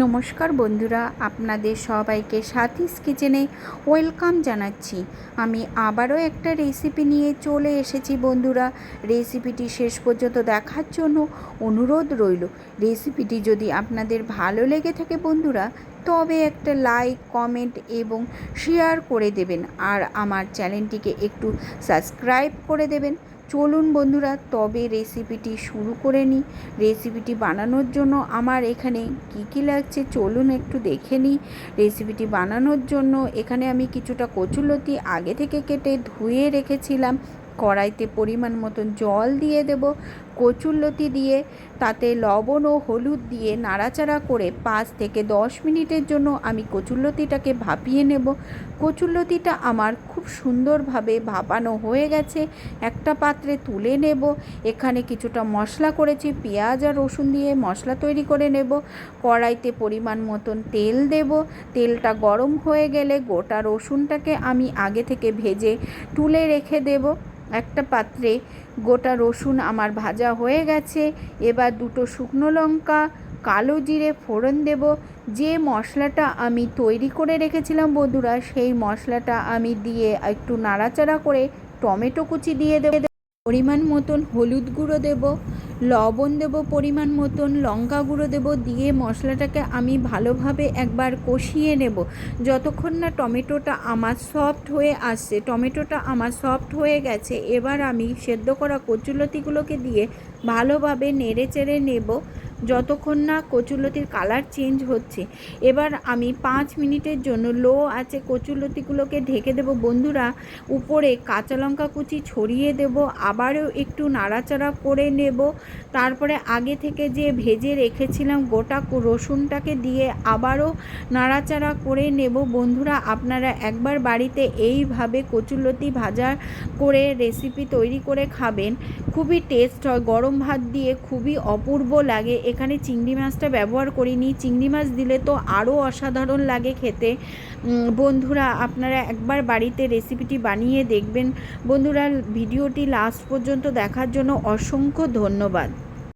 নমস্কার বন্ধুরা, আপনাদের সবাইকে সাথীস কিচেনে ওয়েলকাম জানাচ্ছি। আমি আবারও একটা রেসিপি নিয়ে চলে এসেছি বন্ধুরা। রেসিপিটি শেষ পর্যন্ত দেখার জন্য অনুরোধ রইল। রেসিপিটি যদি আপনাদের ভালো লেগে থাকে বন্ধুরা, তবে একটা লাইক, কমেন্ট এবং শেয়ার করে দেবেন, আর আমার চ্যানেলটিকে একটু সাবস্ক্রাইব করে দেবেন। চলুন বন্ধুরা, তবে রেসিপিটি শুরু করে নিই। রেসিপিটি বানানোর জন্য আমার এখানে কী লাগছে চলুন একটু দেখে নিই। রেসিপিটি বানানোর জন্য এখানে আমি কিছুটা কচুরলতি আগে থেকে কেটে ধুয়ে রেখেছিলাম। কড়াইতে পরিমাণ মতন জল দিয়ে দেব। কচুরলতি দিয়ে তাতে লবণ ও হলুদ দিয়ে নাড়াচাড়া করে 5 থেকে 10 মিনিটের জন্য আমি কচুরলতিটাকে ভাপিয়ে নেব। কচুরলতিটা আমার খুব সুন্দরভাবে ভাপানো হয়ে গেছে। একটা পাত্রে তুলে নেব। এখানে কিছুটা মশলা করেছি, পেঁয়াজ আর রসুন দিয়ে মশলা তৈরি করে নেব। কড়াইতে পরিমাণ মতন তেল দেব। তেলটা গরম হয়ে গেলে গোটা রসুনটাকে আমি আগে থেকে ভেজে তুলে রেখে দেব। একটা পাত্রে গোটা রসুন আমার ভাজা হয়ে গেছে। এবার 2টো শুকনো লঙ্কা, কালো জিরে ফোড়ন দেব। যে মশলাটা আমি তৈরি করে রেখেছিলাম বন্ধুরা, সেই মশলাটা আমি দিয়ে একটু নাড়াচাড়া করে টমেটো কুচি দিয়ে দেব। পরিমাণ মতন হলুদ গুঁড়ো দেব, লবণ দেব পরিমাণ মতন, লঙ্কা গুঁড়ো দেব, দিয়ে মশলাটাকে আমি ভালোভাবে একবার কষিয়ে নেব যতক্ষণ না টমেটোটা আমার সফট হয়ে আসছে। টমেটোটা আমার সফট হয়ে গেছে। এবার আমি সেদ্ধ করা কচুরলতিগুলোকে দিয়ে ভালোভাবে নেড়ে চেড়ে নেব যতক্ষণ না কচুরলতির কালার চেঞ্জ হচ্ছে। এবার আমি 5 মিনিটের জন্য লো আঁচে কচুরলতিগুলোকে ঢেকে দেব বন্ধুরা। উপরে কাঁচা লঙ্কা কুচি ছড়িয়ে দেব, আবারও একটু নাড়াচাড়া করে নেব। তারপরে আগে থেকে যে ভেজে রেখেছিলাম গোটা রসুনটাকে দিয়ে আবারও নাড়াচাড়া করে নেব বন্ধুরা। আপনারা একবার বাড়িতে এইভাবে কচুরলতি ভাজা করে রেসিপি তৈরি করে খাবেন, খুবই টেস্ট হয়। গরম ভাত দিয়ে খুবই অপূর্ব লাগে। এখানে চিংড়ি মাছটা ব্যবহার করিনি, চিংড়ি মাছ দিলে তো আরও অসাধারণ লাগে খেতে। বন্ধুরা আপনারা একবার বাড়িতে রেসিপিটি বানিয়ে দেখবেন বন্ধুরা। ভিডিওটি লাস্ট পর্যন্ত দেখার জন্য অসংখ্য ধন্যবাদ।